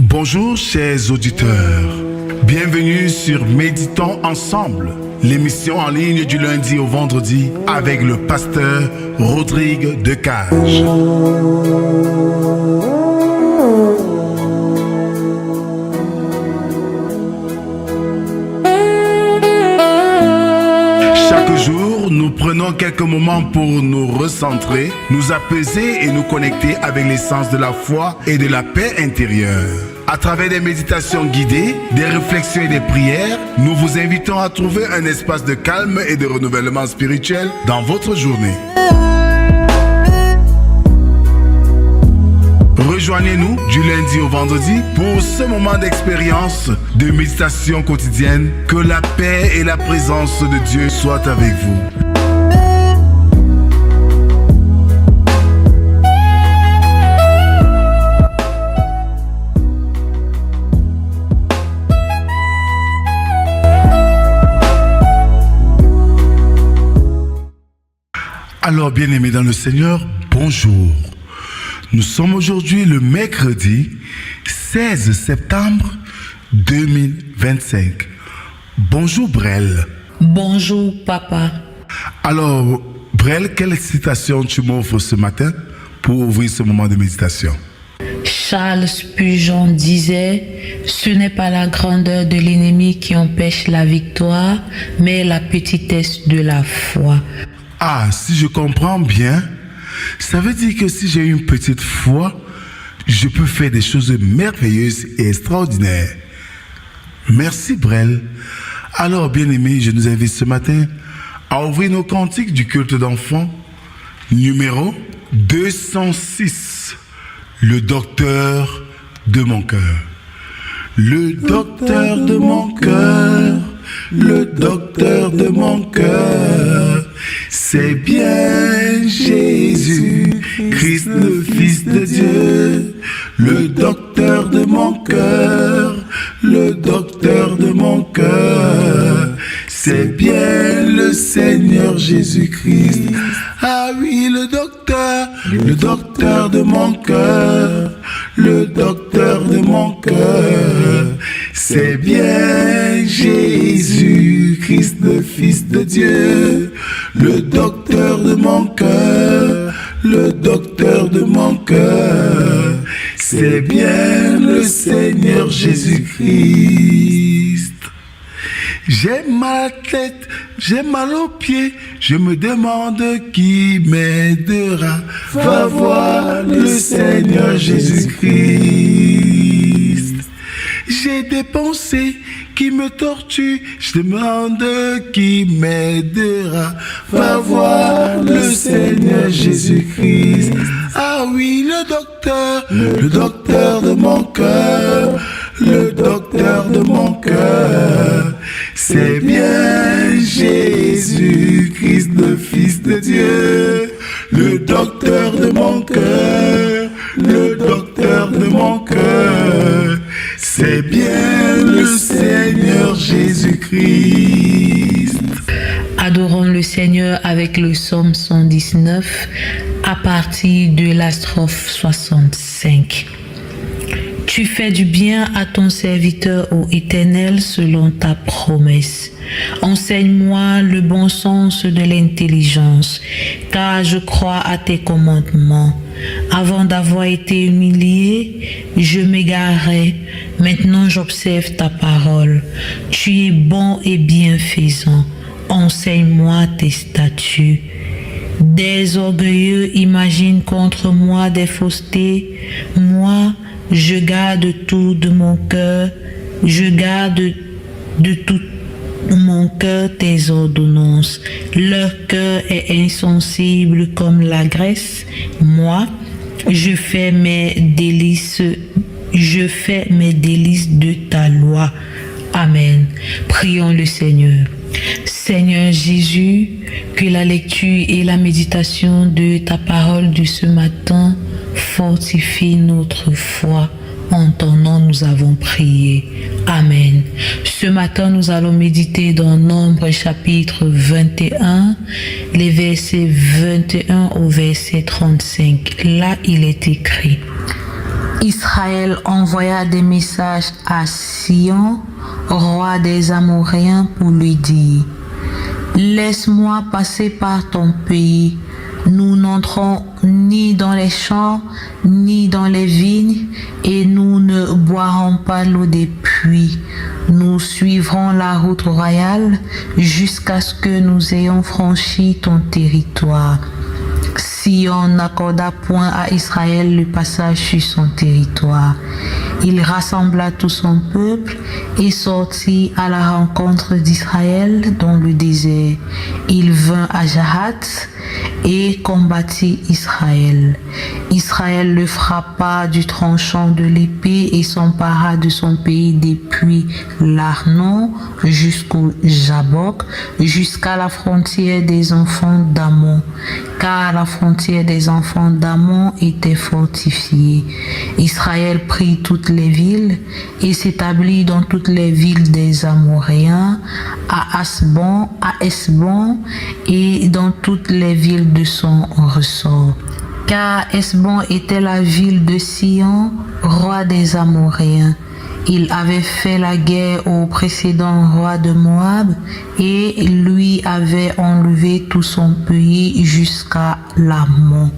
Bonjour chers auditeurs, bienvenue sur Méditons ensemble, l'émission en ligne du lundi au vendredi avec le pasteur Rodrigue Decage. Chaque jour, nous prenons quelques moments pour nous recentrer, nous apaiser et nous connecter avec l'essence de la foi et de la paix intérieure. À travers des méditations guidées, des réflexions et des prières, nous vous invitons à trouver un espace de calme et de renouvellement spirituel dans votre journée. Rejoignez-nous du lundi au vendredi pour ce moment d'expérience de méditation quotidienne. Que la paix et la présence de Dieu soient avec vous. Alors, bien-aimés dans le Seigneur, bonjour. Nous sommes aujourd'hui le mercredi 16 septembre 2025. Bonjour Brel. Bonjour papa. Alors, Brel, quelle citation tu m'offres ce matin pour ouvrir ce moment de méditation? Charles Spurgeon disait « Ce n'est pas la grandeur de l'ennemi qui empêche la victoire, mais la petitesse de la foi. » Ah, si je comprends bien, ça veut dire que si j'ai une petite foi, je peux faire des choses merveilleuses et extraordinaires. Merci Brel. Alors, bien-aimés, je nous invite ce matin à ouvrir nos cantiques du culte d'enfants, numéro 206, le docteur de mon cœur. Le docteur de mon cœur, le docteur de mon cœur, c'est bien Jésus, Christ le Fils de Dieu, le docteur de mon cœur, le docteur de mon cœur, c'est bien le Seigneur Jésus-Christ. Ah oui, le docteur de mon cœur, le docteur de mon cœur, c'est bien Jésus-Christ, le Fils de Dieu, le docteur de mon cœur, le docteur de mon cœur, c'est bien le Seigneur Jésus-Christ. J'ai mal à la tête, j'ai mal aux pieds, je me demande qui m'aidera. Va voir le Seigneur Jésus-Christ. J'ai des pensées qui me torturent, je demande qui m'aidera. Va voir le Seigneur Jésus-Christ. Ah oui, le docteur de mon cœur, le docteur de mon cœur, c'est bien Jésus-Christ, le Fils de Dieu, le docteur de mon cœur, le docteur de mon cœur, c'est bien le Seigneur Jésus-Christ. Adorons le Seigneur avec le psaume 119 à partir de la strophe 65. Tu fais du bien à ton serviteur, ô Éternel, selon ta promesse. Enseigne-moi le bon sens de l'intelligence, car je crois à tes commandements. Avant d'avoir été humilié, je m'égarais. Maintenant, j'observe ta parole. Tu es bon et bienfaisant. Enseigne-moi tes statuts. Des orgueilleux imaginent contre moi des faussetés. Moi, je garde tout de mon cœur, je garde de tout mon cœur tes ordonnances. Leur cœur est insensible comme la graisse. Moi, je fais mes délices de ta loi. Amen. Prions le Seigneur. Seigneur Jésus, que la lecture et la méditation de ta parole de ce matin fortifie notre foi. En ton nom, nous avons prié. Amen. Ce matin, nous allons méditer dans Nombre chapitre 21, les versets 21 au verset 35. Là, il est écrit: Israël envoya des messages à Sion, roi des Amoréens, pour lui dire: laisse-moi passer par ton pays. Nous n'entrons ni dans les champs, ni dans les vignes, et nous ne boirons pas l'eau des puits. Nous suivrons la route royale jusqu'à ce que nous ayons franchi ton territoire. Sion n'accorda point à Israël le passage sur son territoire. Il rassembla tout son peuple et sortit à la rencontre d'Israël dans le désert. Il vint à Jahath et combattit Israël. Israël le frappa du tranchant de l'épée et s'empara de son pays depuis l'Arnon jusqu'au Jabok, jusqu'à la frontière des enfants d'Ammon, car la frontière des enfants d'Ammon était fortifiée. Israël prit toutes les villes et s'établit dans toutes les villes des Amoréens, à Esbon et dans toutes les villes de son ressort. Car Esbon était la ville de Sion, roi des Amoréens. Il avait fait la guerre au précédent roi de Moab et lui avait enlevé tout son pays jusqu'à l'Ammon.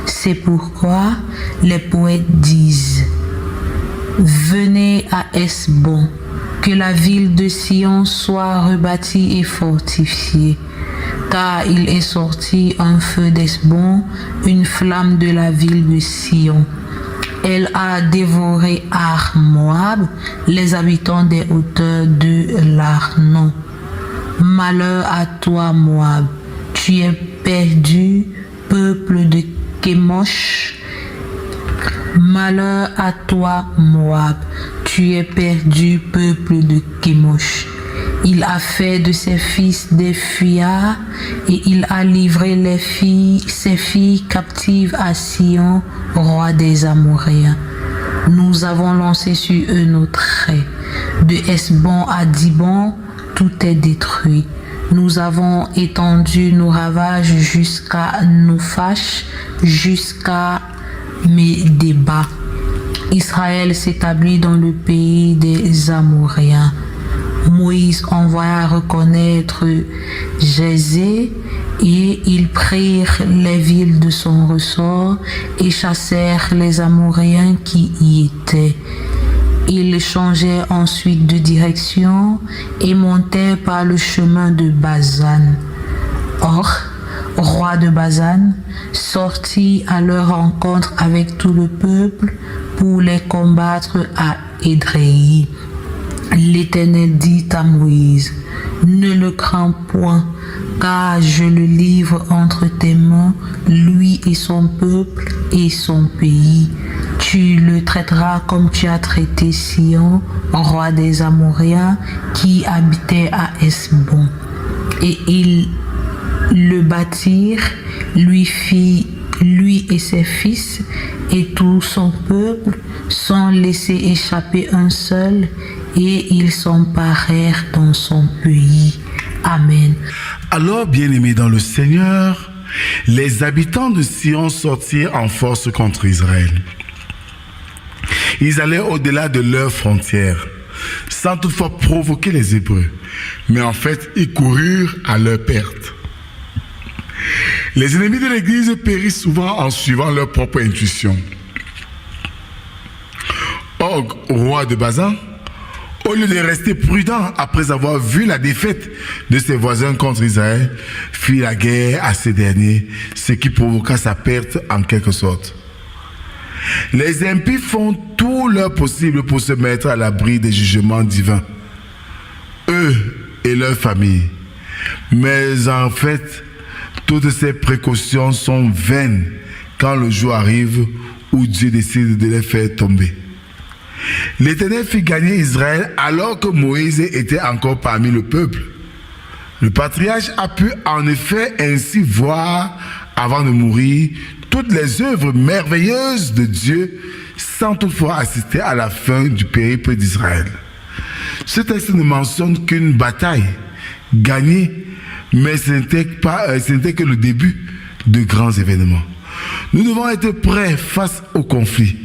C'est pourquoi les poètes disent: venez à Esbon, que la ville de Sion soit rebâtie et fortifiée. Car il est sorti un feu d'Esbon, une flamme de la ville de Sion. Elle a dévoré Ar Moab, les habitants des hauteurs de l'Arnon. Malheur à toi, Moab, tu es perdu, peuple de Kémosh. Malheur à toi, Moab, tu es perdu, peuple de Kémosh. Il a fait de ses fils des fuyards et il a livré ses filles captives à Sion, roi des Amoréens. Nous avons lancé sur eux nos traits. De Esbon à Dibon, tout est détruit. Nous avons étendu nos ravages jusqu'à Nouphash, jusqu'à Médéba. Israël s'établit dans le pays des Amoréens. Moïse envoya reconnaître Jézé et ils prirent les villes de son ressort et chassèrent les Amoréens qui y étaient. Ils changèrent ensuite de direction et montèrent par le chemin de Bazan. Or, roi de Bazan, sortit à leur rencontre avec tout le peuple pour les combattre à Édréi. L'Éternel dit à Moïse: ne le crains point, car je le livre entre tes mains, lui et son peuple et son pays. Tu le traiteras comme tu as traité Sion, roi des Amoréens, qui habitait à Esbon. Et ils le bâtirent, lui et ses fils, et tout son peuple, sans laisser échapper un seul, et ils s'emparèrent dans son pays. Amen. Alors, bien-aimés dans le Seigneur, les habitants de Sion sortirent en force contre Israël. Ils allaient au-delà de leurs frontières, sans toutefois provoquer les Hébreux. Mais en fait, ils coururent à leur perte. Les ennemis de l'Église périssent souvent en suivant leur propre intuition. Og, roi de Bazan, au lieu de rester prudent après avoir vu la défaite de ses voisins contre Israël, fit la guerre à ces derniers, ce qui provoqua sa perte en quelque sorte. Les impies font tout leur possible pour se mettre à l'abri des jugements divins, eux et leurs familles. Mais en fait, toutes ces précautions sont vaines quand le jour arrive où Dieu décide de les faire tomber. L'Éternel fit gagner Israël alors que Moïse était encore parmi le peuple. Le patriarche a pu en effet ainsi voir, avant de mourir, toutes les œuvres merveilleuses de Dieu sans toutefois assister à la fin du périple d'Israël. Ce texte ne mentionne qu'une bataille gagnée, mais ce n'était que le début de grands événements. Nous devons être prêts face au conflit.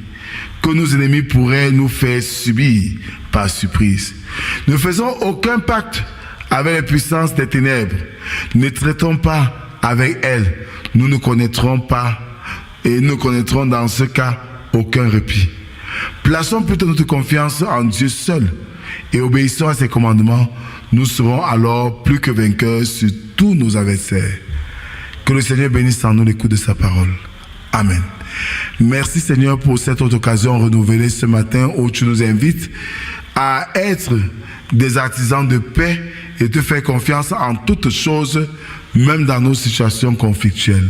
que nos ennemis pourraient nous faire subir par surprise. Ne faisons aucun pacte avec les puissances des ténèbres. Ne traitons pas avec elles. Nous ne connaîtrons pas et nous connaîtrons dans ce cas aucun répit. Plaçons plutôt notre confiance en Dieu seul et obéissons à ses commandements. Nous serons alors plus que vainqueurs sur tous nos adversaires. Que le Seigneur bénisse en nous l'écoute de sa parole. Amen. Merci Seigneur pour cette autre occasion renouvelée ce matin où tu nous invites à être des artisans de paix et te faire confiance en toutes choses, même dans nos situations conflictuelles.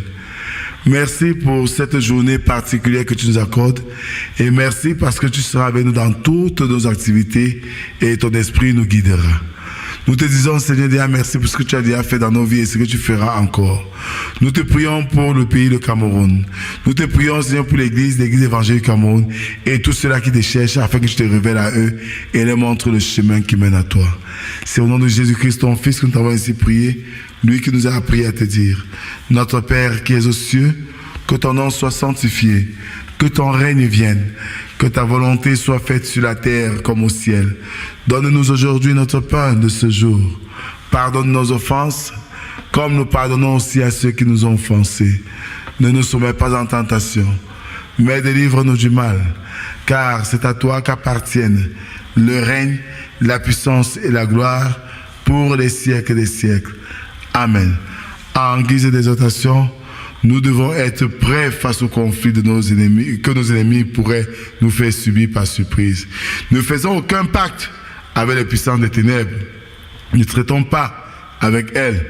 Merci pour cette journée particulière que tu nous accordes et merci parce que tu seras avec nous dans toutes nos activités et ton esprit nous guidera. Nous te disons, Seigneur, déjà merci pour ce que tu as déjà fait dans nos vies et ce que tu feras encore. Nous te prions pour le pays, le Cameroun. Nous te prions, Seigneur, pour l'église évangélique du Cameroun et tous ceux-là qui te cherchent afin que tu te révèles à eux et leur montres le chemin qui mène à toi. C'est au nom de Jésus-Christ, ton Fils, que nous t'avons ainsi prié, lui qui nous a appris à te dire, notre Père qui es aux cieux, que ton nom soit sanctifié, que ton règne vienne, que ta volonté soit faite sur la terre comme au ciel. Donne-nous aujourd'hui notre pain de ce jour. Pardonne nos offenses, comme nous pardonnons aussi à ceux qui nous ont offensés. Ne nous soumets pas en tentation, mais délivre-nous du mal, car c'est à toi qu'appartiennent le règne, la puissance et la gloire pour les siècles des siècles. Amen. En guise d'exhortation, nous devons être prêts face au conflit de nos ennemis, que nos ennemis pourraient nous faire subir par surprise. Ne faisons aucun pacte avec les puissances des ténèbres. Ne traitons pas avec elles.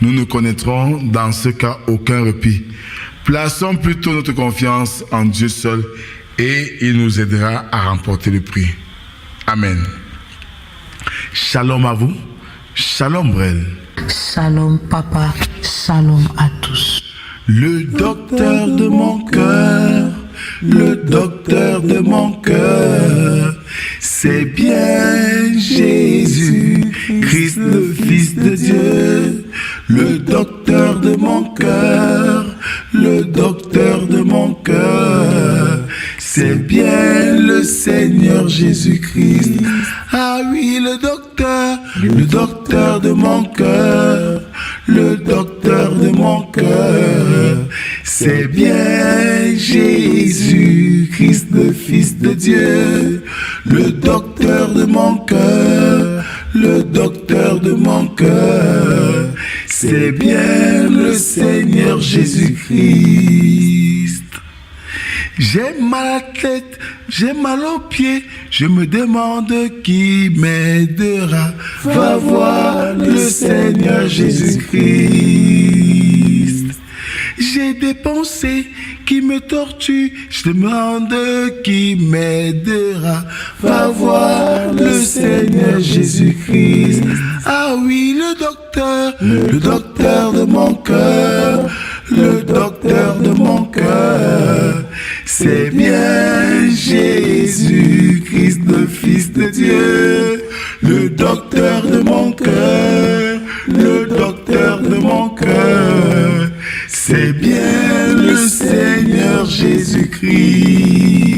Nous ne connaîtrons dans ce cas aucun répit. Plaçons plutôt notre confiance en Dieu seul et il nous aidera à remporter le prix. Amen. Shalom à vous. Shalom Brel. Shalom papa, shalom à tous. Le docteur de mon cœur, le docteur de mon cœur, c'est bien Jésus, Christ le Fils de Dieu. Le docteur de mon cœur, le docteur de mon cœur, c'est bien le Seigneur Jésus-Christ. Ah oui, le docteur de mon cœur, le docteur de mon cœur, c'est bien Jésus, Christ le Fils de Dieu. Le docteur de mon cœur, le docteur de mon cœur, c'est bien le Seigneur Jésus-Christ. J'ai mal à la tête, j'ai mal aux pieds, je me demande qui m'aidera. Va voir le Seigneur Jésus-Christ. J'ai des pensées qui me torturent, je demande qui m'aidera. Va voir le Seigneur Jésus-Christ. Ah oui, le docteur de mon cœur, le docteur de mon cœur, c'est bien Jésus-Christ, le Fils de Dieu. Le docteur de mon cœur, le docteur de mon cœur, c'est bien le Seigneur Jésus-Christ.